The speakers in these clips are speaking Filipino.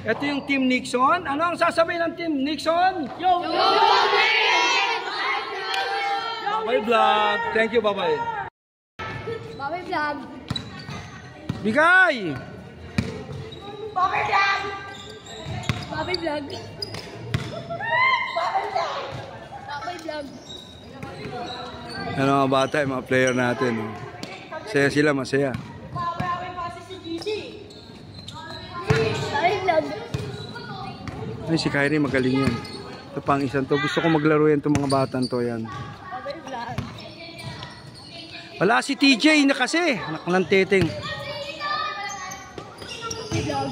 Ito yung Team Nixon. Ano ang sasabihin ng Team Nixon? Yo! Babay Vlog. Thank you, babay. Babay Vlog. Bigay! Babay Vlog. Babay Vlog. Babay Vlog. Ano mga bata, yung mga player natin. Oh. Masaya sila, masaya. Babay Vlog. Ay, si Kyrie magaling yan. Ito pang isang to. Gusto ko maglaro yan itong mga batang to yan. Babay Vlog. Wala si TJ na kasi. Nakalanteteng. Babay Vlog.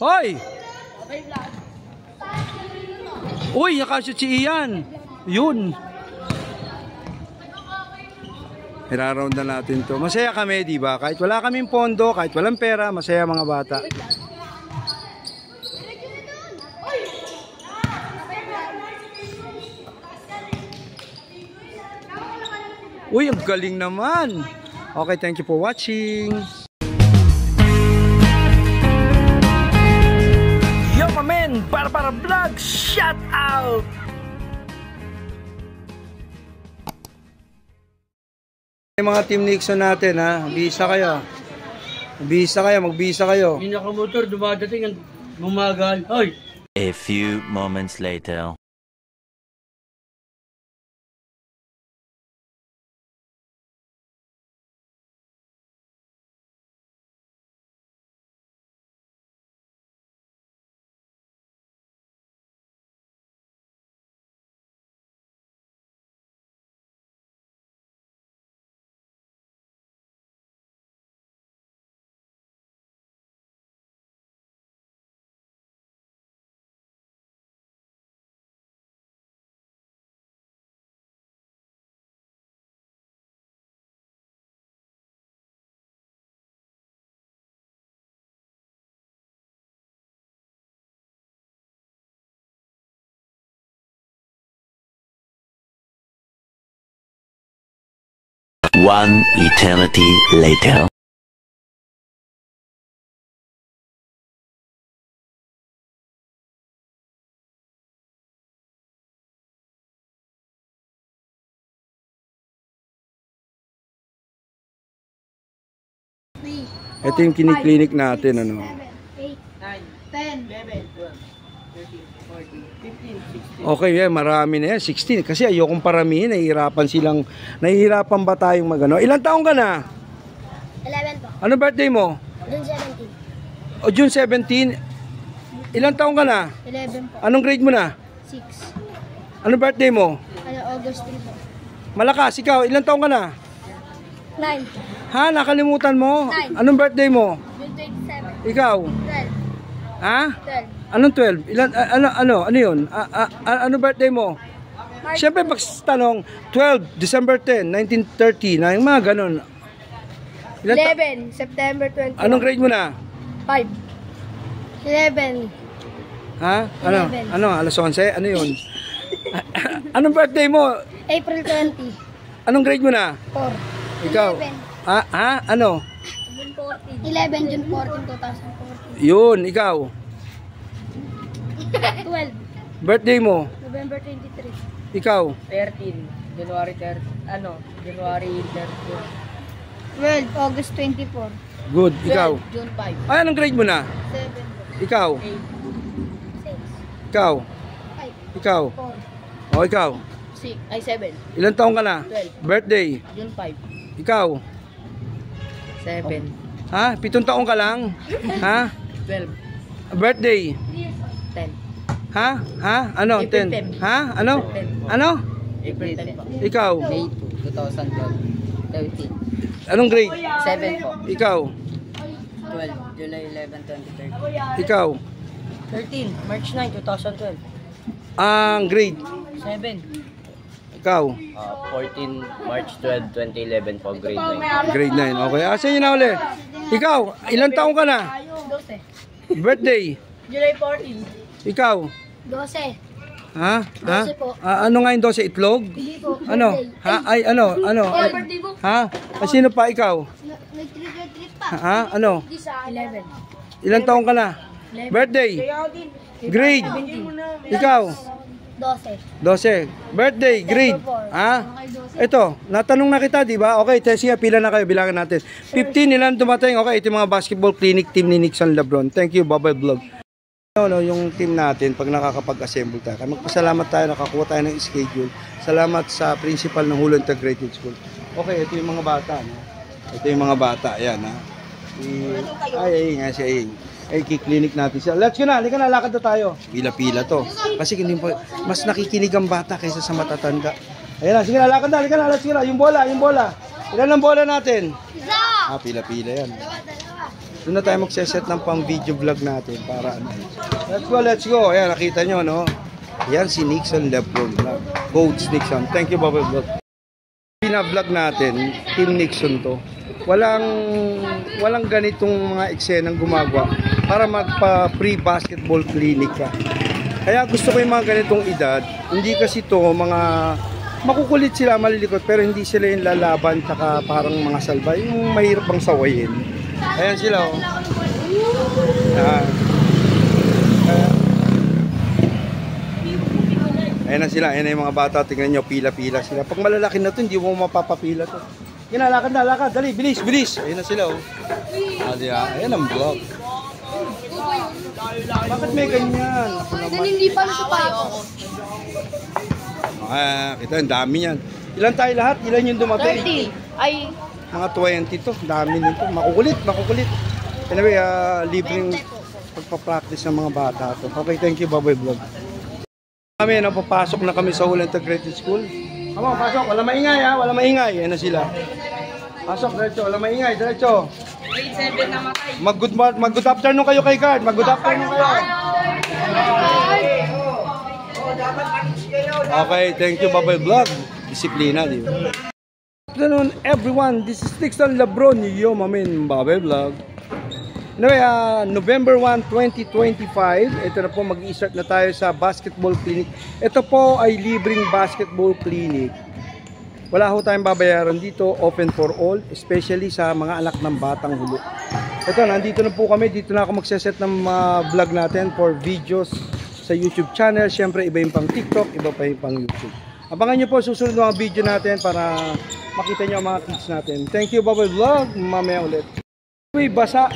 Hoy! Babay Vlog. Uy, nakashoot si Ian. Yun. Iraround na natin to. Masaya kami, di ba? Kahit wala kaming pondo, kahit walang pera, masaya mga bata. Uy, ang galing naman. Okay, thank you for watching. Yo, my man! Para vlog! Shout out! Yung mga Team Nixon natin, ha? Bisa kayo. Magbisa kayo. Yung nakamotor, dumadating ang bumagal. Hoy! A few moments later. One eternity later. Ito yung kiniklinik natin, ano. 10. Okay, yeah, marami na yan. 16. Kasi ayokong paramihin. Nahihirapan ba tayong magano? Ilang taong ka na? 11 po. Anong birthday mo? June 17. O June 17. Ilang taong ka na? 11 po. Anong grade mo na? 6. Anong birthday mo? August 3 po. Malakas, ikaw. Ilang taong ka na? 9. Ha? Nakalimutan mo? 9. Anong birthday mo? June 27. Ikaw? 12. Ha? 12. Anong 12? Ano yun? Ano birthday mo? March Siyempre, pag tanong, 12, December 10, 1930, na yung mga ganun. 11. September 20. Anong grade mo na? 5. 11. Ha? Ano? 11. Ano? Alas 11? Ano yun? Anong birthday mo? April 20. Anong grade mo na? 4. Ikaw? 11. Ha? Ano? June 14. 11 June 14, 2014. Yun, ikaw. 12. Birthday mo? November 23. Ikaw. 13. January 30. January 12. August 24. Good. Ikaw. 12. June 5. Ay, anong grade mo na? 7. Ikaw. 6. Ikaw. 5. Ikaw. 4. O, ikaw. 6. Ay, 7. Ilang taong ka na? 12. Birthday. June 5. Ikaw. 7. Ha? 7 taong ka lang? Ha? 12. Birthday. 10. Ha? Ha? Ano? April 10. 10. Ha? Ano? April 10. Ano? April 10 po. Ikaw. May 2012. 13. Anong grade? 7 po. Ikaw. 12. July 11, 2013. Ikaw. 13. March 9, 2012. Ang grade. 7. Ikaw. 14 March 12, 2011 po, grade 9. Grade 9. Okay. Asan yun na uli? Ikaw. Ilang taong ka na? 12. Birthday. July 14. Ikaw. 12. Ha? Ha? 12 po. Ano nga yung 12? Itlog? Hindi po. Ano? Birthday. Ha? Ay, ano? Ano? Oh, birthday po. Ha? Sino pa ikaw? Nag-treat pa. Ha? Ano? 11. Ilang taong ka na? Birthday? Grade? Ikaw? 12. 12. Birthday, grade. Ha? Ito, natanong na kita, di ba? Okay, sige, pila na kayo, bilangan natin. 15 nilang dumating. Okay, ito yung mga basketball clinic team ni Nixon Lebron. Thank you, Bubble Vlog. Yung team natin, pag nakakapag-assemble tayo, magpasalamat tayo, nakakuha tayo ng schedule. Salamat sa principal ng Hulo Integrated School. Okay, ito yung mga bata. No? Ito yung mga bata. Ayan, ha? Ay, nga si Aying. Ay, kiklinik natin siya. Let's go na, halika na, lakad na tayo. Pila-pila to. Kasi hindi po, mas nakikinig ang bata kaysa sa matatanda. Ayan na, sige na, lakad na, halika na, let's go na. Yung bola, yung bola. Ilan ang bola natin? Isa! Pila-pila yan. Doon na tayo magseset ng pang video vlog natin para ano. Let's go, let's go. Ayan, nakita nyo, no? Yan si Nixon Lebron. Coach Nixon. Thank you, Bubble Vlog. Pina-vlog natin, Team Nixon to. Walang ganitong mga eksenang gumagawa para magpa-free basketball clinic ka. Kaya gusto ko yung mga ganitong edad. Hindi kasi to mga makukulit sila, malilikot, pero hindi sila yung lalaban tsaka parang mga salbay. Yung mahirap bang sawayin. Ayan sila, oh. Ayan na sila, ayan na yung mga bata. Tingnan nyo, pila-pila sila. Pag malalaki na to, hindi mo mapapapila to. Lakad na, lakad. Dali, bilis, bilis. Ayan na sila, oh. Ayan ang vlog. Bakit may ganyan? Dan hindi pa nasupato. Kita, ang dami yan. Ilan tayo lahat? Ilan yung dumating? 30. Ay, mga 20 to. Dami nito. Makukulit, makukulit. Anyway, libreng pagpa-practice ng mga bata to. Okay, thank you, Baboy Vlog. Kami, papasok na kami sa Hulo Integrated School. Come on, pasok. Wala maingay, ha? Wala maingay. Ayan na sila. Pasok, diretso. Wala maingay, diretso. Mag-good afternoon kayo kay Guard. Mag-good afternoon kayo. Okay, thank you, Baboy Vlog. Disiplina, di ba? Good afternoon, everyone. This is Nixon Lebron. Yo, mamin, Baboy Vlog. Anyway, November 1, 2025, ito na po, mag-i-start na tayo sa basketball clinic. Ito po ay libreng basketball clinic. Wala ho tayong babayaran dito, open for all, especially sa mga anak ng batang Hulo. Ito, nandito na po kami, dito na ako magseset ng vlog natin for videos sa YouTube channel. Siyempre, iba yung pang TikTok, iba pa yung pang YouTube. Abangan nyo po susunod ng mga video natin para makita nyo ang mga kids natin. Thank you, Bubble Vlog. Mamaya ulit. Anyway, basa,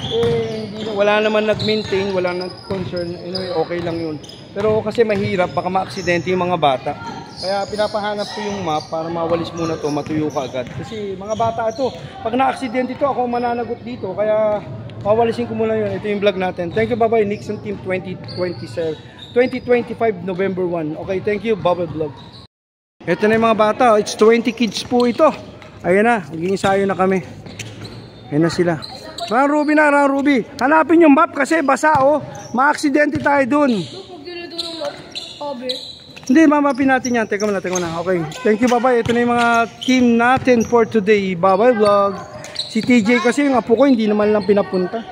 wala naman nag-maintain, wala nag-concern, anyway, okay lang yun. Pero kasi mahirap, baka ma-aksidente yung mga bata. Kaya pinapahanap ko yung map para mawalis muna to, matuyo ka agad. Kasi mga bata ito, pag na-aksidente ito, ako mananagot dito. Kaya mawalisin ko muna yun. Ito yung vlog natin. Thank you, bye-bye. Nixon Team 2025 November 1. Okay, thank you, Bubble Vlog. Ito na yung mga bata, it's 20 kids po ito. Ayan na, mag-iinsayo na kami. Ayan na sila. Rang Ruby na, Rang Ruby. Hanapin yung map kasi basa, oh. Ma-aksidente tayo dun. Hindi, mamapin natin yan. Teka muna, teka muna. Okay. Thank you, bye-bye. Ito na yung mga team natin for today. Bye-bye vlog. Si TJ kasi yung apo ko, hindi naman lang pinapunta.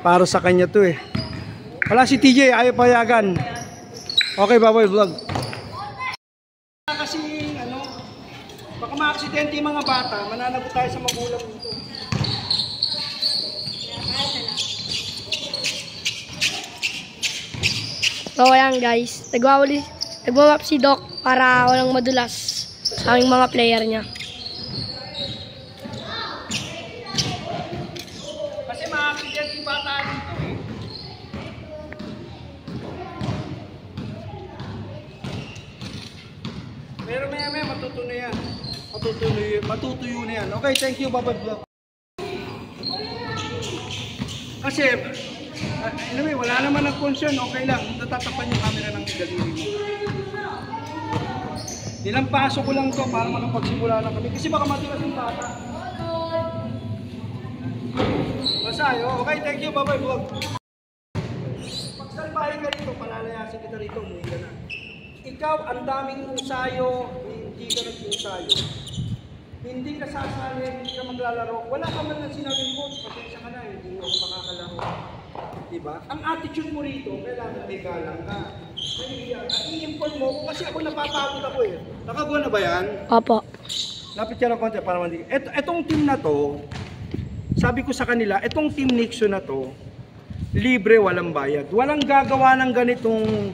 Para sa kanya to eh. Wala si TJ, ayaw payagan. Okay, bye-bye vlog. Kasi, ano, baka ma-aksidente yung mga bata. Mananagot tayo sa magulang nito. so ayan guys, nagwawap si Doc para walang madulas sa aming mga player niya. Kasi ma-accident yung bata dito eh. Pero maya matutuyo yan. Matutuyo na yan. Okay, thank you, Babad Vlog. Kasi anyway, wala naman ng concern, okay lang. Natatapan yung camera ng daliri mo. Nilampasok ko lang to para makapagsimula na kami. Kasi baka matilas yung bata. Masayo. Okay, thank you. Bye-bye vlog. Pagsalbahin ka rito, palalayasin kita rito, umuwi ka na. Ikaw, ang daming ensayo, hindi ka nag-ensayo. Hindi ka sasali, hindi ka maglalaro. Wala ka man lang sinabing coach, pasensya ka na, hindi mo makakalaro. Diba? Ang attitude mo rito, kailangan may galang ka. I-import mo kasi ako napapagod ako eh. Nakagawa na ba yan? Opo. Lapit ka ng konti para mandi. Etong team na to, sabi ko sa kanila, etong Team Nixon na to, libre, walang bayad. Walang gagawa ng ganitong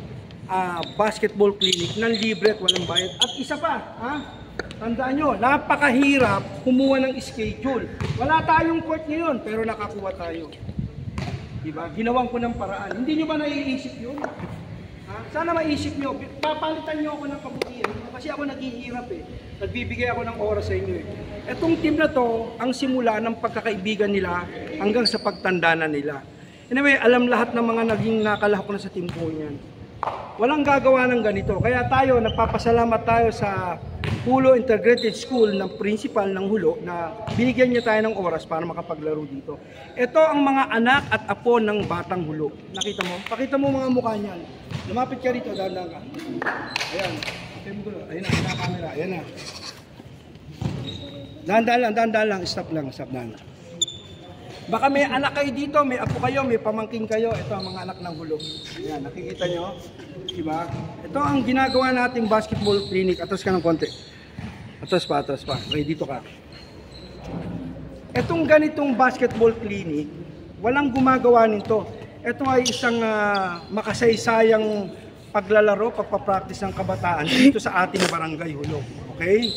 basketball clinic ng libre at walang bayad. At isa pa, ha? Tandaan nyo, napakahirap kumuha ng schedule. Wala tayong court ngayon, pero nakakuha tayo. Diba? Ginawan ko ng paraan. Hindi nyo ba naiisip yun? Ha? Sana maisip nyo, papalitan nyo ako ng kabutihan. Kasi ako naghihirap eh. Nagbibigay ako ng oras sa inyo eh. Etong team na to, ang simula ng pagkakaibigan nila hanggang sa pagtanda na nila. Anyway, alam lahat ng mga naging nakalahok na sa team ko yan. Walang gagawa ng ganito. Kaya tayo, nagpapasalamat tayo sa Hulo Integrated School ng principal ng Hulo na binigyan niya tayo ng oras para makapaglaro dito. Ito ang mga anak at apo ng Batang Hulo. Nakita mo? Pakita mo mga mukha niyan. Lumapit ka rito, dahan-dahan ka. Ayan. Ayan na, camera. Ayan na. Dahan-dahan lang. Stop lang. Baka may anak kayo dito, may apo kayo, may pamangking kayo. Ito ang mga anak ng Hulo. Ayan, nakikita nyo? Diba? Ito ang ginagawa nating basketball clinic. Atas ka ng konti. Atas pa. Okay, dito ka. Itong ganitong basketball clinic, walang gumagawa nito. Ito ay isang makasaysayang paglalaro, pagpapractice ng kabataan dito sa ating barangay Hulo. Okay?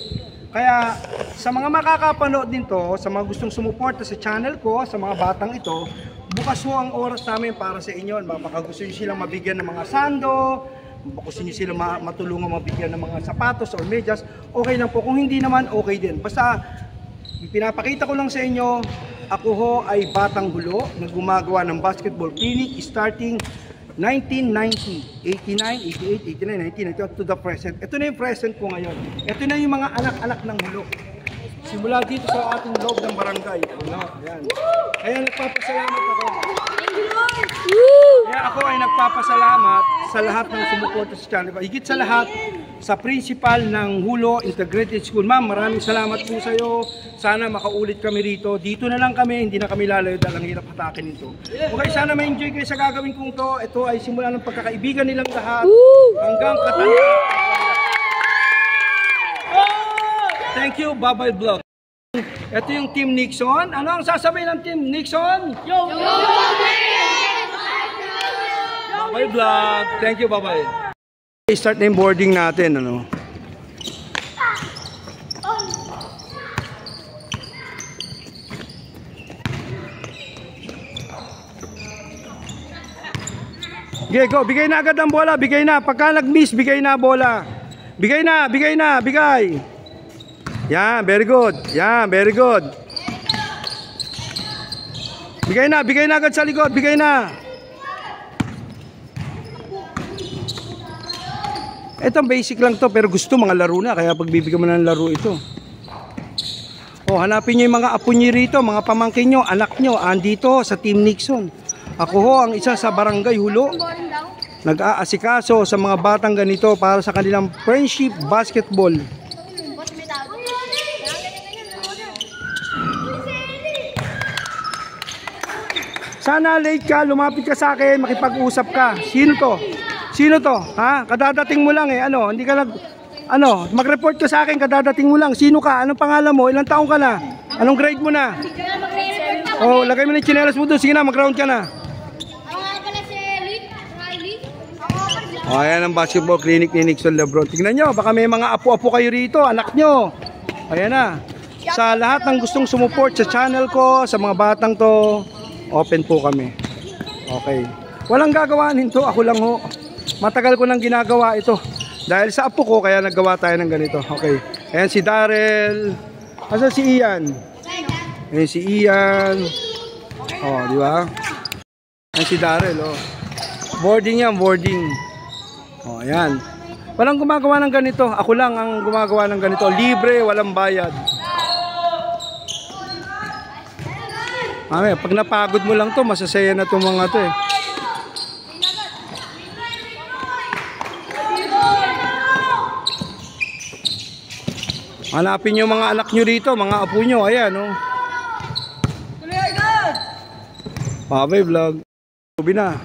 Kaya sa mga makakapanood nito, sa mga gustong sumuporta sa channel ko, sa mga batang ito, bukas ho ang oras namin para sa inyo. Baka gusto nyo silang mabigyan ng mga sando, baka gusto nyo silang matulungan mabigyan ng mga sapatos or medyas, okay lang po. Kung hindi naman, okay din. Basta pinapakita ko lang sa inyo, ako ho ay Batang Hulo na gumagawa ng basketball clinic starting 1990, 89, 88, 89, 90, to the present. Ito na yung present ko ngayon. Ito na yung mga anak-anak ng Hulo. Simula dito sa ating loob ng barangay. Ano? Ayan. Kaya nagpapasalamat ako. Kaya ako ay nagpapasalamat sa lahat ng sumuporta sa channel. Higit sa lahat, sa principal ng Hulo Integrated School. Ma'am, maraming salamat po sa iyo. Sana makaulit kami rito. Dito na lang kami, hindi na kami lalayo dahil ang hirap hatakin ito. Okay, sana ma-enjoy kayo sa gagawin kong to. Ito ay simula ng pagkakaibigan nilang lahat hanggang katanda. Thank you, Babay Vlog. Ito yung Team Nixon. Ano ang sasabihin ng Team Nixon? Yo! Babay Vlog. Thank you, Babay. Start na yung boarding natin, ano? Okay, go. Bigay na agad ang bola. Bigay na. Pagka nag-miss, bigay na bola. Bigay na. Bigay. Yan, very good. Yan, very good. Bigay na agad sa likod. Bigay na. Ito basic lang to pero gusto mga laro na kaya pagbibigyan mo ng laro ito. Oh, hanapin niyo yung mga apo niyo rito, mga pamangkin niyo, anak niyo andito sa Team Nixon. Ako ho ang isa sa barangay Hulo. Nag-aasikaso sa mga batang ganito para sa kanilang friendship basketball. Sana late ka, lumapit ka sa akin, makipag-usap ka. Sino to? Ha? Kadadating mo lang eh. Ano, hindi ka mag-report ka sa akin, kadadating mo lang. Sino ka? Anong pangalan mo? Ilang taong ka na? Anong grade mo na? Oh, lagay mo na yung chinelas mo doon. Sige na, mag-round ka na. Oh, ayan ang basketball clinic ni Nixon Lebron. Tingnan nyo, baka may mga apo-apo kayo rito, anak nyo. Ayan na. Sa lahat ng gustong sumuport sa channel ko, sa mga batang to, open po kami. Okay. Walang gagawa nito, ako lang ho. Matagal ko nang ginagawa ito. Dahil sa apo ko, kaya naggawa tayo ng ganito. Okay. Ayan si Darrell. Asa si Ian? Ayan si Ian. Oh, di ba? Ayan si Darrell, oh. Boarding yan, boarding. Oh, ayan. Walang gumagawa ng ganito. Ako lang ang gumagawa ng ganito. Libre, walang bayad. Pag napagod mo lang to, masasaya na itong mga to eh. Hanapin nyo mga anak nyo rito, mga apo nyo. Ayan, oh. Babay Vlog. Tubi na.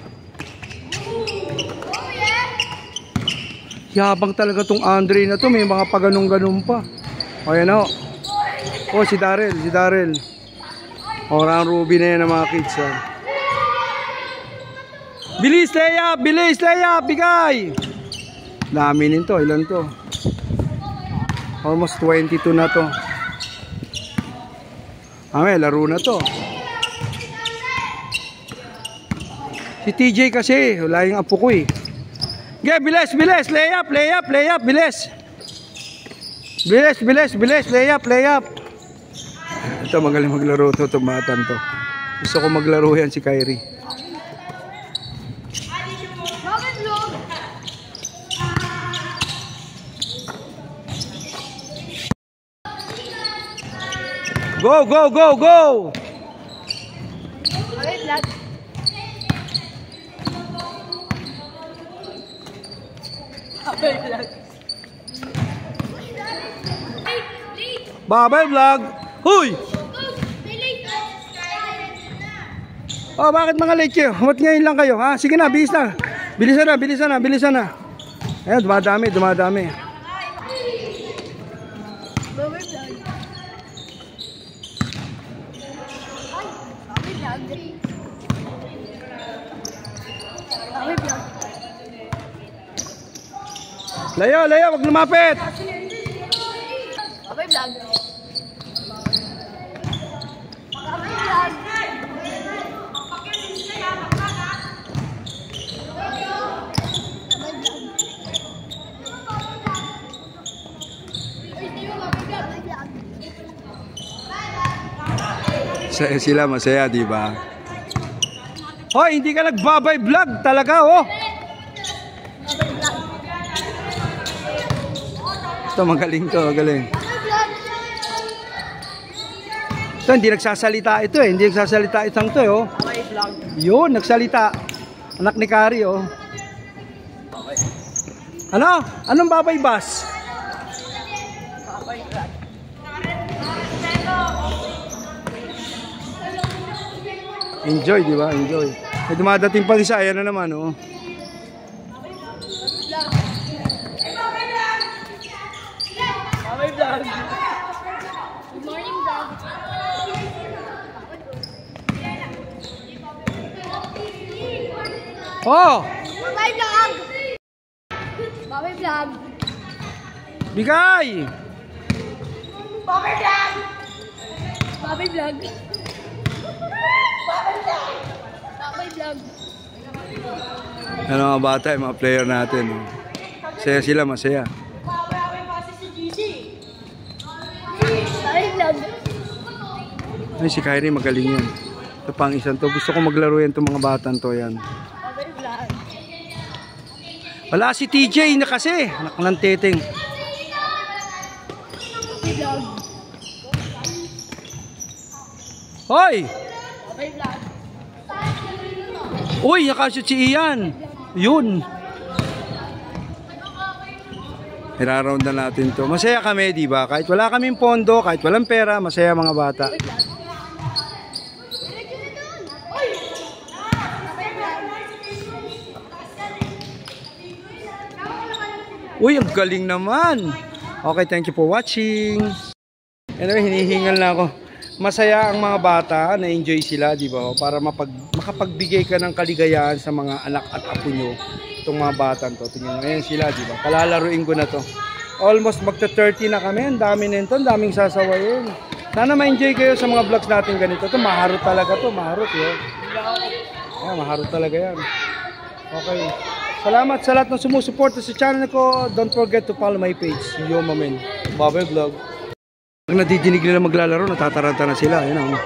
Yabang talaga tong Andre na to. May mga paganong-ganong pa. O yan o. O si Daryl. Orang Ruby na yan ng mga kids. Ha? Bilis, layup! Bigay! Dami nito. Ilan to? Almost 22 na to. Laro na to. Si TJ kasi, wala yung apo ko eh. Okay, bilis, layup, bilis. Bilis, layup. Ito, magaling maglaro to, tumatan to. Gusto ko maglaro yan si Kyrie. Go! Babay Vlog. Huy! Oh, bakit mga late kayo? Ba't ngayon lang kayo? Ha? Sige na, bilisan na. Ayan, dumadami. Layo, wag lumapit. Babay vlog. Sila masaya, di ba? Hoy, hindi ka nagbabay vlog talaga, oh. Ito, magaling. Ito, hindi nagsasalita ito eh. Hindi nagsasalita itang to, oh. Yun, nagsalita. Anak ni Kari, oh. Ano? Anong babay bus? Enjoy, di ba? Enjoy. May dumadating pang isa, ayan na naman, oh. Good morning, vlog. Oh! Babay vlog. Bigay! Babay vlog. Ano mga bata, yung mga player natin, oh. Masaya sila, masaya. Babay vlog. Ay, si Kyrie magaling yan. Ito pang isang to. Gusto ko maglaro yan itong mga batang to yan. Babay vlog. Wala si TJ na kasi. Naklanteteng. Babay vlog. Hoy! Babay vlog. Uy, nakashoot si Ian. Yun. Iraround na natin to. Masaya kami, di ba? Kahit wala kaming pondo, kahit walang pera, masaya mga bata. Uy, ang galing naman. Okay, thank you for watching. Anyway, hinihingal na ako. Masaya ang mga bata, na-enjoy sila, di ba? Para makapagbigay ka ng kaligayahan sa mga anak at apo nyo. Itong mga batang to. Tingnan mo, ayan sila, di ba? Palalaruin ko na to. Almost magta-30 na kami. Ang dami nito, ang daming sasawayin. Sana ma-enjoy kayo sa mga vlogs natin ganito. Ito, maharot talaga to. Maharot yun. Ayan, maharot talaga yan. Okay. Salamat sa lahat ng sumusuporta sa channel ko. Don't forget to follow my page, Yoma Men. Babay Vlog. Pag nadidinig nila maglalaro, natataranta na sila. Ayan, oh.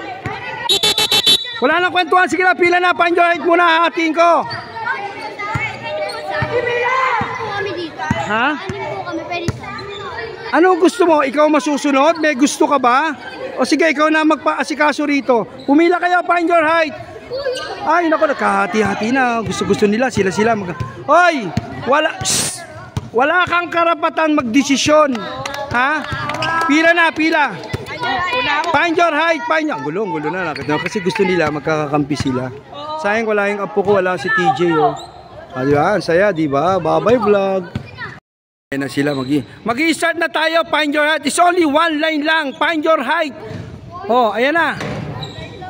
Wala nang kwentuhan. Sige na, pila na. Pa-enjoy muna, hatiin ko. Ha? Ano gusto mo? Ikaw masusunod? May gusto ka ba? O sige, ikaw na magpa-asikaso rito. Pumila kayo, find your height. Ay, naku, nagkahati-hati na. Gusto-gusto nila, sila-sila. Hoy! Wala kang karapatan magdesisyon. Ha? Pila na, pila. Find your height, find your... Gulo na. Kasi gusto nila, magkakakampi sila. Sayang wala yung apo ko, wala si TJ, oh. Diba? Ang saya, diba? Bye-bye vlog. Ayan na sila, mag-i-start na tayo. Find your height. It's only one line lang. Find your height. Oh, ayan na.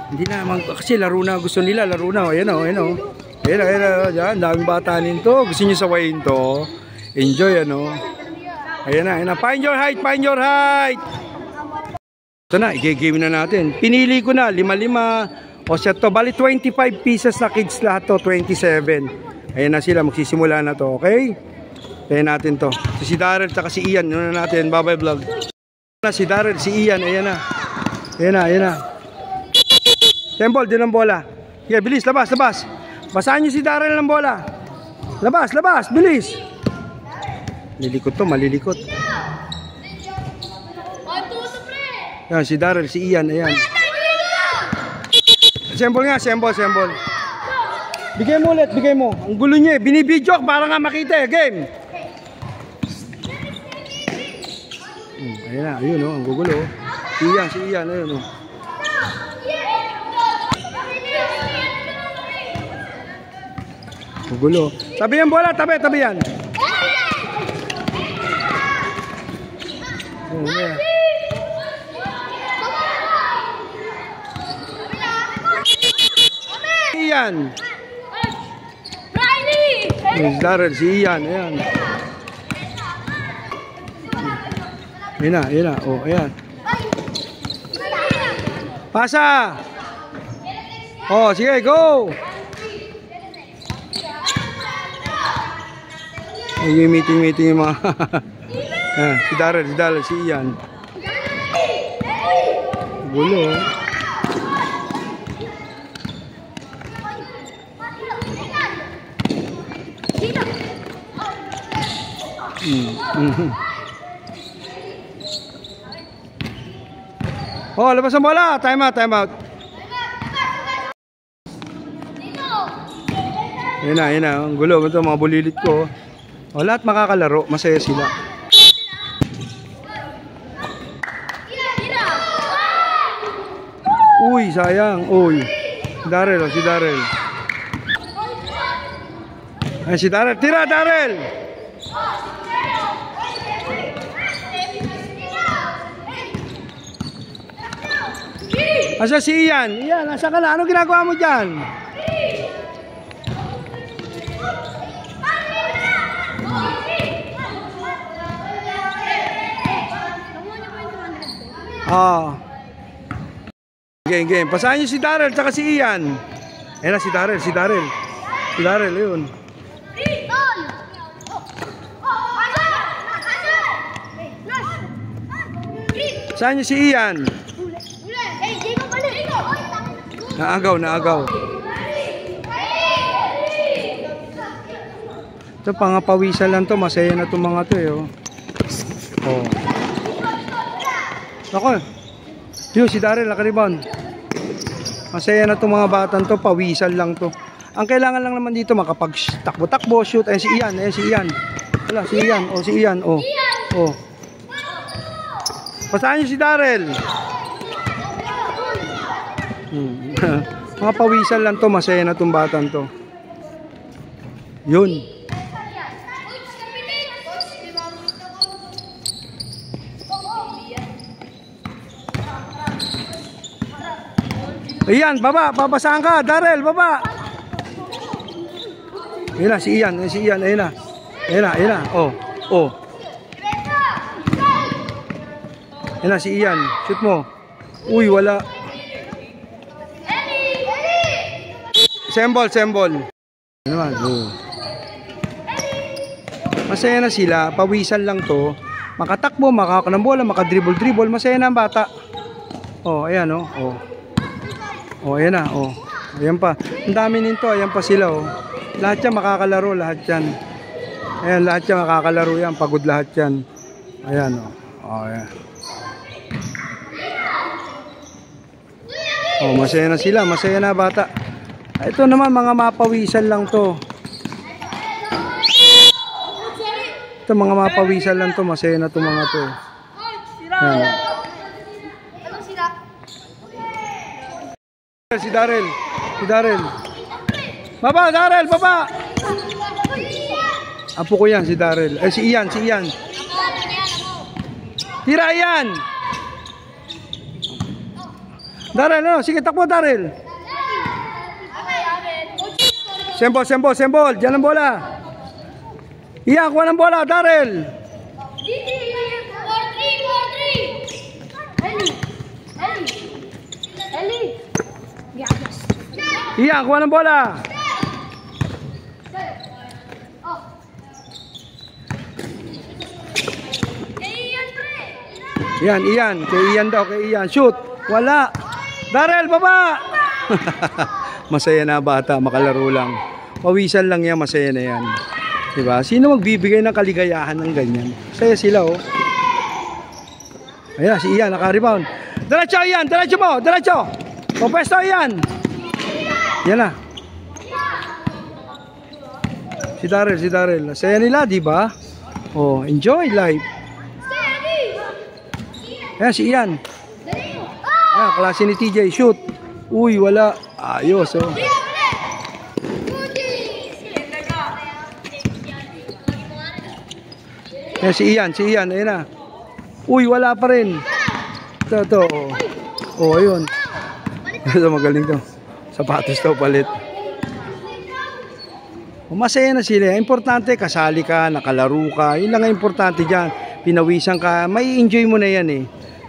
Hindi na, kasi laro na. Gusto nila, laro na. Ayan o, ayan o. Ayan o, ayan o. Diyan, daming bata nito. Gusto nyo sawayin to. Enjoy, ano. Ayan na, ayan na. Find your height, find your height. Ito na, i-game na natin. Pinili ko na, 5-5. O siya to, bali 25 pieces na kids lahat to, 27. Ayan na sila, magsisimula na to, okay? Ayan natin to. Si Darrell at si Ian, yun na natin, Babay Vlog. Si Darrell, si Ian, ayan na. Ayan na, ayan na. Temple, din ang bola. Okay, bilis, labas, labas. Basahan nyo si Darrell ng bola. Labas, labas, bilis. Lilikot to, malilikot. Ayan, si Darrell, si Ian, ayan. Sembol nga, sembol, sembol. Bigay mo ulit, bigay mo. Ang gulo niya eh. Binibidyo para nga makita eh. Game. Ayan na, ayun o, ang gugulo. Si Ian, ayun o. Gugulo. Tabi yan bola, tabi yan. Ayan. Ian. Si Darrell, si Ian, ayan. Ayan na, oh, ayan. Pasa! Oh, sige, go! Ay, meeting yung mga... si Darrell, si Ian. Gulo, oh. Oh, labas ang bola. Time out, time out. Ayan na. Ang gulo. Ito mga bulilit ko. Oh, lahat makakalaro. Masaya sila. Uy, sayang. Uy. Si Darrell. Ay, si Darrell. Tira, Darrell! Asa si Ian? Ian, asa ka na? Ano ginagawa mo dyan? Game. Pasahan niyo si Darrell tsaka si Ian. Ayan na si Darrell. Si Darrell, yun. Pasahan niyo si Ian. Naagaw. Ito, pangapawisan lang to. Masaya na itong mga to eh. Oh. Ako. Yun, si Darrell, nakaribon. Masaya na itong mga batan to. Pawisan lang to. Ang kailangan lang naman dito, makapag-takbo-takbo, shoot. Ayan si Ian. Wala, si Ian. Oh, si Ian. Oh. Pasahan niyo si Darrell. Mga pawisan lang to, masaya na itong batan to. Yun. Ayan, babasahan ka, Darrell, baba. Ayan na, si Ian, ayan na, oh. Ayan na, si Ian, shoot mo. Uy, wala. Sembol. Ano naman, oh. Masaya na sila, pawisan lang to. Makatakbo, makakakuha ng bola, makadribble, masaya na ang bata. Oh, ayan oh. Oh, ayan na, oh. Ayan pa. Ang dami nito, ayan pa sila, oh. Lahat yan makakalaro, lahat yan. Ayan, lahat yan makakalaro yan, pagod lahat yan. Ayan, oh. Oh, ayan. Oh, masaya na sila, masaya na bata. Ito naman, mga mapawisan lang to. Ito, mga mapawisan lang to, masaya na to mga to. Ayan, oh. Si Darrell. Baba, Darrell, baba. Apo ko yan, si Daryl. Si Ian, si Ian. Tira, Ian! Daryl, ano? Sige, takbo, Daryl. Sembol, sembol, sembol. Diyan ang bola. Iyan, kuha ng bola, Daryl. 4-3. Iyan, kuha ng bola. Iyan, Iyan. Kay Iyan daw, kay Iyan. Shoot. Wala. Daryl, baba. Masaya na bata, makalaro lang. Pawisan lang yan, masaya na yan. Diba? Sino magbibigay ng kaligayahan ng ganyan? Saya sila, oh. Ayan, si Ian, naka-rebound. Diretso, Ian! Diretso mo! Diretso! Pwesto, Ian! Yan na. Si Daryl, si Daryl. Saya nila, diba? Oh, enjoy life. Ayan, si Ian. Ayan, klase ni TJ. Shoot. Uy, wala. Ayos, oh. Ayan, si Ian, ayun na. Uy, wala pa rin. Ito, oh. Oh, ayun. Ito, magaling to. Sapatos to, palit. Masaya na sila. Importante, kasali ka, nakalaro ka. Yun lang ang importante dyan. Pinawisan ka, may enjoy mo na yan, eh.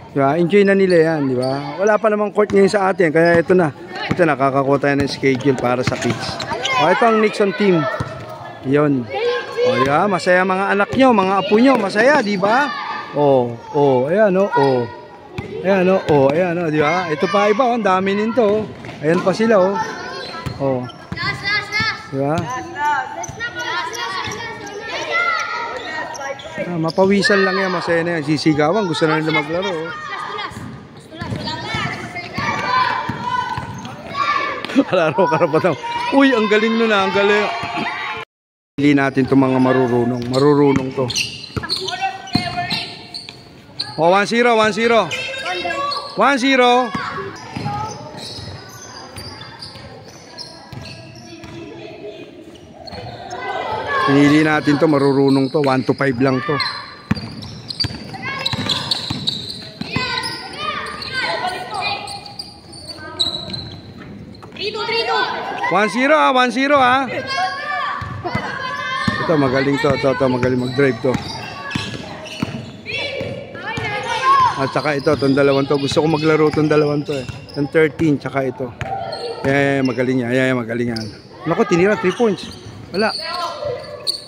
Diba? Enjoy na nila yan, diba? Wala pa namang court ngayon sa atin, kaya ito na. Ito, nakakakuha tayo ng schedule para sa kids. O, ito ang Nixon team. Yun. O, yeah, masaya mga anak nyo, mga apo nyo, masaya, di ba? O, ayan, o. Ayan, o, ayan, o, di ba? Ito pa iba, ang dami nito, o. Ayan pa sila, o. O. Di ba? Mapawisan lang yan, masaya na yan. Sisigawan, gusto na nila maglaro, o. Kalaro karapatan. Uy, ang galing nun, ang galing. Hindi natin itong mga marurunong. Marurunong to. O, 1-0, 1-0. 1-0. Pinili natin to, marurunong to. 1-5 lang to. One-zero, 1-0, ha. Ito, magaling to. Ito, magaling mag-drive to. At saka ito, itong dalawang to. Gusto ko maglaro itong dalawang to, eh. Itong 13, tsaka ito. Magaling yan. Magaling yan. Naku, tinira, 3 points. Wala.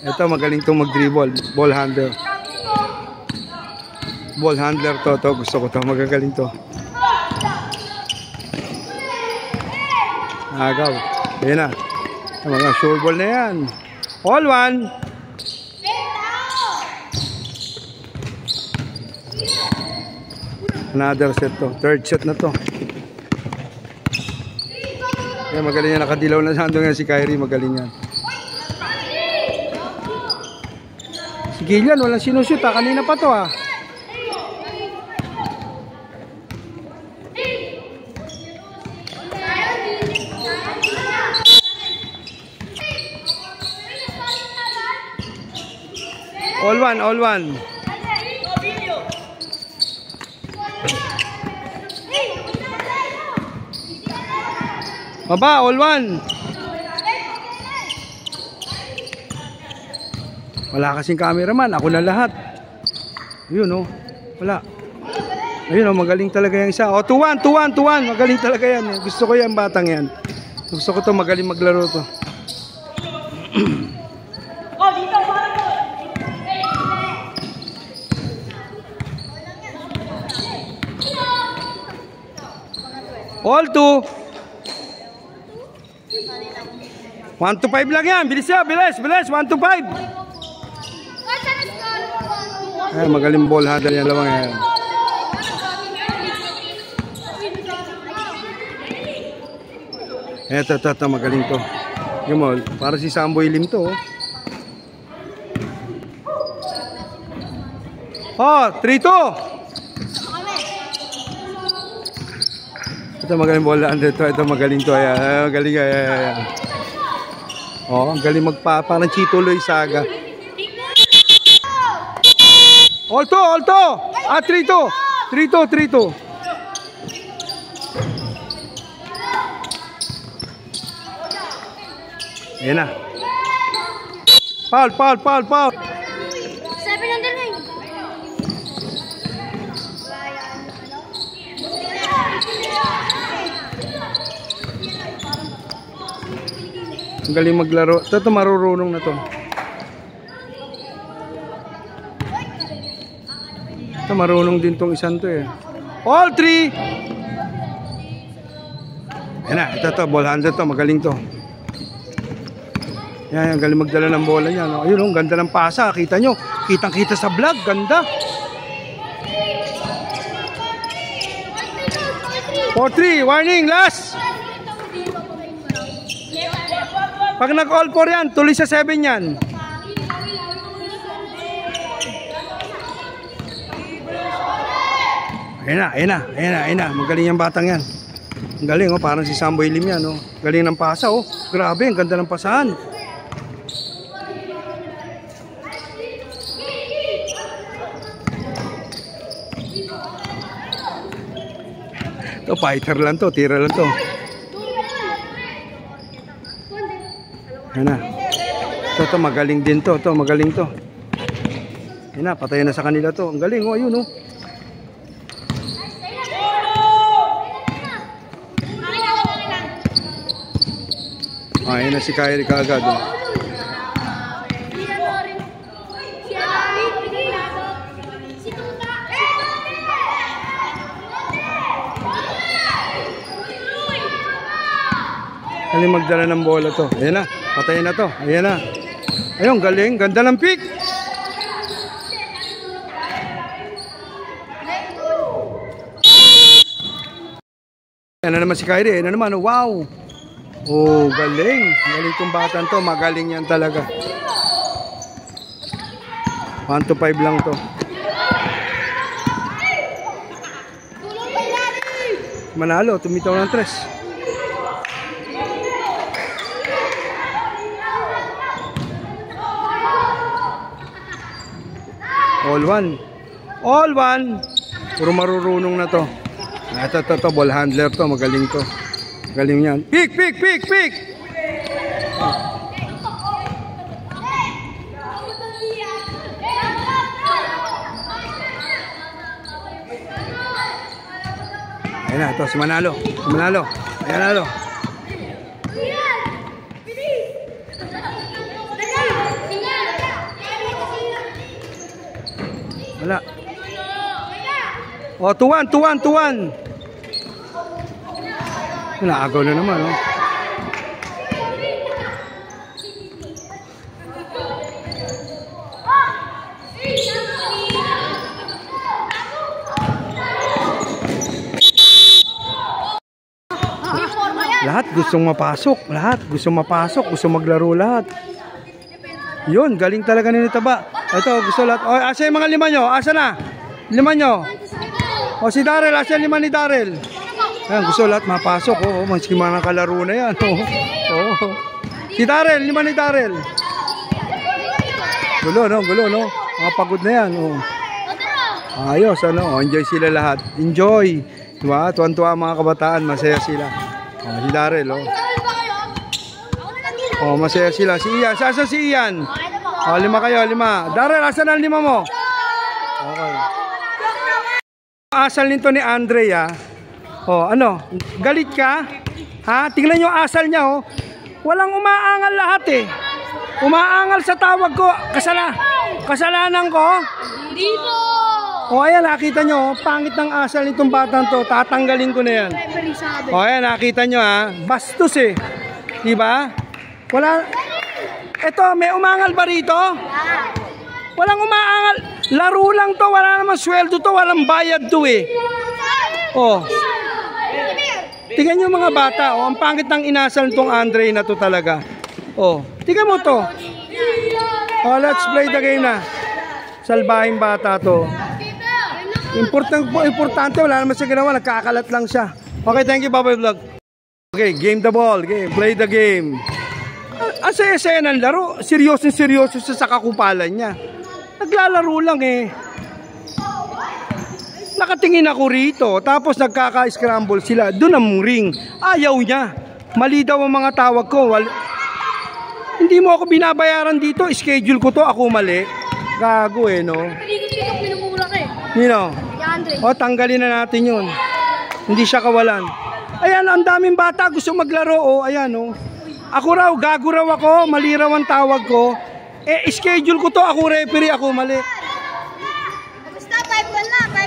Ito, magaling itong mag-dribble. Ball handler. Ball handler to. Gusto ko to. Magagaling to. Agaw. Ayan na. Mga sure ball na yan. All one. Another set to. Third set na to. Ayan, magaling yan. Nakadilaw na sandong yan si Kyrie. Magaling yan. Si Gillian, walang sinushoot, ha. Kanina pa to, ha. All one, all one. Baba, all one. Wala kasing cameraman, ako na lahat. Yun, oh. Wala. Ayun, oh, magaling talaga yung isa. Oh, 2-1, 2-1, 2-1. Magaling talaga yan, eh. Gusto ko yan, batang yan. Gusto ko to, magaling maglaro to. All 2. 1-5 lang yan. Bilis yan. Bilis. 1-5. Ay, magaling ball handler yan. Lawang yan. Ito. Magaling to. Yung para si Samboy Lim to. Oh, 3-2. Ito magaling ball handler to. Ito magaling to. Ayan. Magaling. Ayan. Oh, ang galing parang Chito Loy Saga. Alto, alto. 3-2. 3-2, 3-2. Ayan na. Foul. 7 on the line. Ang galing maglaro. Ito marurunong na to. Ito marunong din tong isang to eh. All 3. Ayan na. Ito ball handler to. Magaling to. Yan, galing magdala ng bola niya. No? Ayun, ganda ng pasa. Kita nyo. Kitang-kita sa vlog. Ganda. 4-3. Warning. Last. Pag nag-all 4 yan, tuloy sa 7 yan. Ayan na. Magaling yung batang yan. Ang galing, oh. Parang si Samboy Lim yan. Oh. Galing ng pasa. Oh. Grabe, ang ganda ng pasahan. Ito, fighter lang to, tira lang to. Ayan na. Ito, magaling din to. Ito, magaling to. Ayan na, patay na sa kanila to. Ang galing, oh, ayun, oh. Ayan na si Kyrie kaagad, oh. Galing magdala ng bola to. Ayan na, patay na to. Ayan na. Ayun, galing. Ganda ng pick. Ayan na naman si Kyrie. Ayan na naman. Wow. Oh, galing. Galing itong batan to. Magaling yan talaga. 1-5 lang to. Manalo. Tumitaw ng 3. All one. Puro marurunong na to. Ito, ball handler to. Magaling to. Magaling yan. Pick. Ayan na, ito. Si Manalo. Ayan na. Wala. Oh, 2-1. Naagaw na naman, oh. Lahat gustong mapasok, gusto maglaro lahat. Yun, galing talaga ni Taba. Ito, gusto lahat. O, asa yung mga 5 nyo? Asa na? 5 nyo? O, si Darrell, asa yung 5 ni Darrell? Ayan, gusto lahat mapasok. O, maski mga kalaro na yan. O. Si Darrell, 5 ni Darrell. Gulo, no? Mga pagod na yan. O. Ayos, ano? O, enjoy sila lahat. Enjoy. Diba? Tuwan-tuwa mga kabataan. Masaya sila. O, si Darrell, o. O, masaya sila. Si Ian. Sasa si Ian? O, 5 kayo, 5. Darrell, asan ang 5 mo? Okay. Asal nito ni Andrea. O, ano? Galit ka? Ha? Tingnan nyo asal niya, oh. Walang umaangal lahat, eh. Umaangal sa tawag ko. Kasalanan ko? Dito! O, ayan, nakita nyo, pangit ng asal nitong batang to. Tatanggalin ko na yan. O, ayan, nakita nyo, ha. Bastos, eh. Diba? Wala. Ito, may umangal ba rito? Walang umaangal. Laro lang to. Wala naman sweldo to. Walang bayad to, eh. O. Tingnan nyo mga bata. O, ang pangit ng inasal nitong Andre na to talaga. O. Tingnan mo to. O, let's play the game na. Salbahing bata to. Importante. Wala naman siya ginawa. Nagkakalat lang siya. Okay, thank you, Baboy Vlog. Okay, game the ball. Game. Play the game. Ang saya-saya ng laro. Seryoso siya sa kakupalan niya. Naglalaro lang, eh. Nakatingin ako rito, tapos nagkaka-scramble sila. Doon ang ring. Ayaw niya. Mali daw ang mga tawag ko. Hindi mo ako binabayaran dito. Schedule ko to. Ako mali. Gago eh, no? Nino? O, tanggalin na natin yun. Hindi siya kawalan. Ayan, ang daming bata gusto maglaro. O, ayan, o. Ako raw, gago raw ako. Mali raw ang tawag ko. Eh, schedule ko to. Ako referee. Ako mali.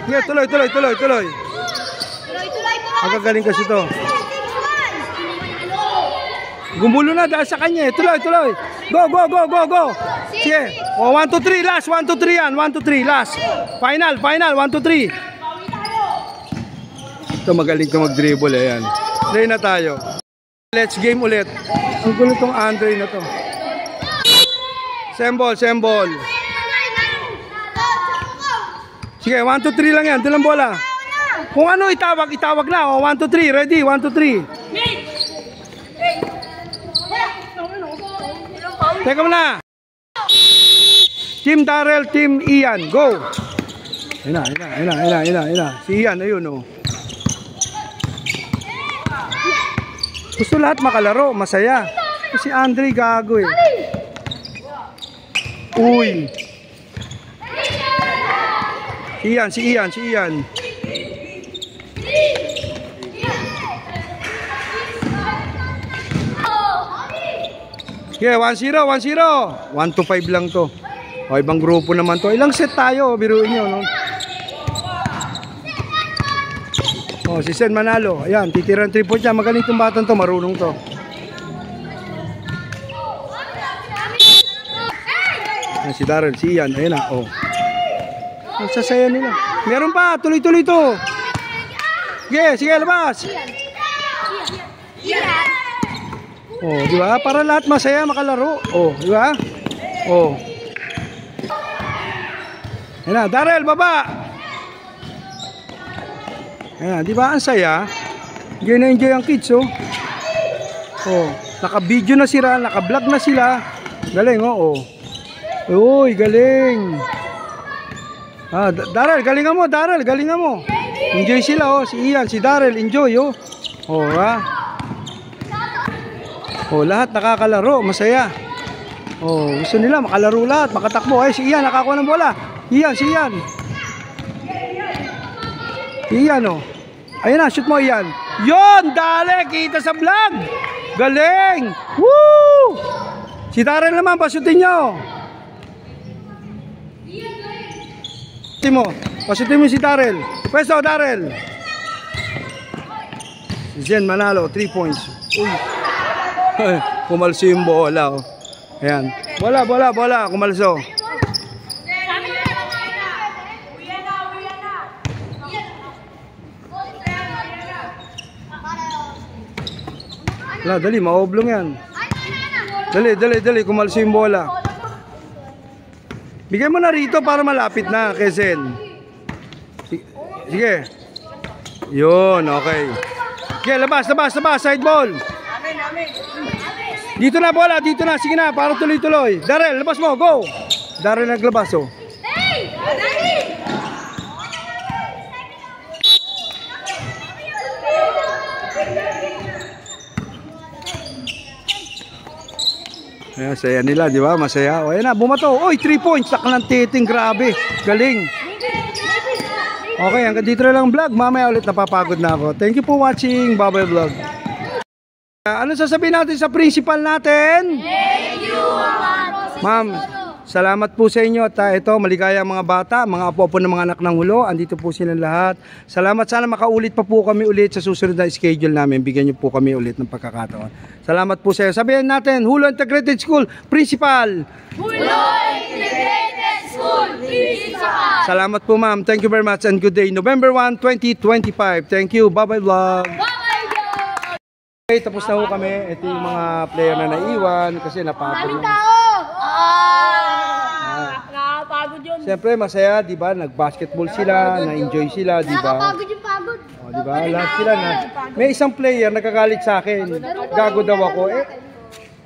Yeah, tuloy. Ang gagaling kasi to. Gumulo na dahil sa kanya eh. Tuloy. Go. Sige. O, 1, 2, 3. Last. 1, 2, 3 yan. 1, 2, 3. Last. Final. 1, 2, 3. Ito magaling ka mag-dribble eh. Yan. Play na tayo. Let's game ulit. Ang gulo tong Andre na to. Sembol. Sige, 1, 2, 3 lang yan. Dalang bola. Kung ano itawag na. O, 1, 2, 3. Ready? 1, 2, 3. Teka muna. Team Darrell, Team Ian. Go. Ina. Si Ian, ayun o. Gusto lahat makalaro. Masaya. Si Andre gago eh. Uy. Si Ian. Okay, 1-0. 1-5 lang to. O, ibang grupo naman to. Ilang set tayo, biruin nyo, no? O, si Sen manalo. Ayan, titiran 3 points siya. Magaling itong batang to, marunong to. Ayan, si Darrell, si Ian. Ayan na, o. Ang sasaya nila. Meron pa, tuloy-tuloy to. Sige, labas. Oh, di ba? Para lahat masaya makalaro. Oh, di ba? Oh. Ayan na, Darrell, baba. Ayan, di ba? Ang saya. Enjoy ang kids, oh. Oh, naka-video na sila, naka-vlog na sila. Galing, oh. Uy, galing. Ah, Darrell, galingan mo. Enjoy sila, oh. Si Ian, si Darrell, enjoy, oh. Oh, ha? Oh, lahat nakakalaro, masaya. Oh, gusto nila makalaro lahat, makatakbo. Ay, si Ian nakakuha ng bola. Si Ian, oh. Ayun na, shoot mo, Ian. Yon, dali, kita sa vlog. Galing. Woo! Si Darrell naman, pasutin nyo. Pasutin mo si Darrell. Pwesto, Darrell. Zen manalo, 3 points. Uy. Kumalso yung bola, oh. Ayan. Bola. Kumalso. Dali, maoblong yan. Dali. Kumalso yung bola. Bigay mo na rito para malapit na, Kesen. Sige. Yun, okay. Sige, labas. Side ball. Dito na bola, sige na, para tuloy-tuloy. Darrell, labas mo, go. Darrell naglabas, oh. Ayan, saya nila, di ba? Masaya. O, ayan na, bumato. Oy, 3 points. Saklang titing, grabe. Galing. Okay, hanggang dito na lang vlog. Mamaya ulit napapagod na ako. Thank you for watching Bubble Vlog. Ano sasabihin natin sa principal natin? Thank you, Ma'am. Salamat po sa inyo at ito, maligaya mga bata, mga apo-apo ng mga anak ng hulo. Andito po silang lahat. Salamat, sana makaulit pa po kami ulit sa susunod na schedule namin. Bigyan niyo po kami ulit ng pagkakataon. Salamat po sa inyo. Sabihin natin, Hulo Integrated School Principal. Hulo Integrated School Principal. Salamat po, ma'am. Thank you very much and good day. November 1, 2025. Thank you. Bye-bye vlog. Okay, tapos na po kami. Ito yung mga player na naiwan kasi napagod yun. Nakapagod yun. Siyempre masaya, di ba? Nag-basketball sila, na-enjoy sila, di ba? Nakapagod yung pagod. O, di ba? Lahat sila na. May isang player nagagalit sa akin. Gago daw ako. Eh,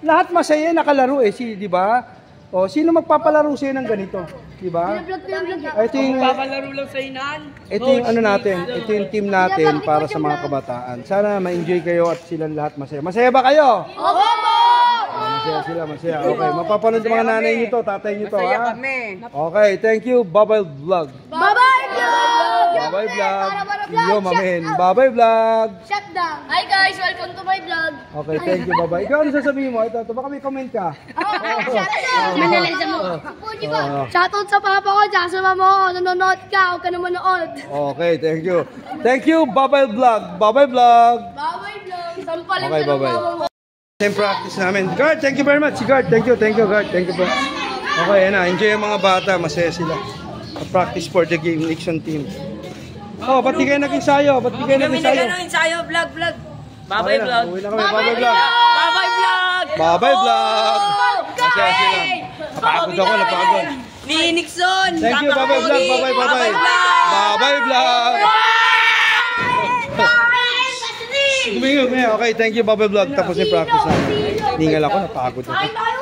lahat masaya nakalaro eh, di ba? O, sino magpapalaro sa'yo ng ganito? Diba? Vlog ko yung vlog. Ito yung, Papalaro lang sa inahan. ito yung ano natin, ito yung team natin para sa mga kabataan. Sana ma-enjoy kayo at silang lahat masaya. Masaya ba kayo? Opo! Masaya sila, masaya. Okay, mapapanood yung mga nanay nyo to, tatay nyo to, ha? Kami. Okay, thank you, Babay Vlog. Bye-bye vlog! Babay Vlog. Yo, mamin. Babay Vlog. Shut down. Hi guys, welcome to my vlog. Okay, thank you, babay. Ikaw, ano sasabihin mo? Ito, baka may comment ka. Manalisa mo. Shoutout sa papa ko, tsaka sa mama ko. Nanonood ka, huwag ka na manood. Okay, thank you. Thank you, Babay Vlog. Babay Vlog. Bye-bye vlog. Sampalin Okay, ka ng bye-bye. mama mo. Same practice namin. Guard, thank you very much. Si Guard, thank you, Guard. Thank you po. Okay, yan na. Enjoy ang mga bata. Masaya sila. Practice for the game, Nixon team. Oh, ba't di kayo nag-ensayo? Ba't di kayo Kami nag-ensayo? ensayo, vlog. Babay Vlog. Uwi na kami, Babay Vlog. Babay vlog! Babay Vlog. Masaya sila. Napagod ako, napagod. Ni Nixon! Thank you, Babay Vlog. Babay, babay. Babay Vlog. Okay, thank you, Babay Vlog. Tapos yung practice namin. Ningal ako, napagod ako.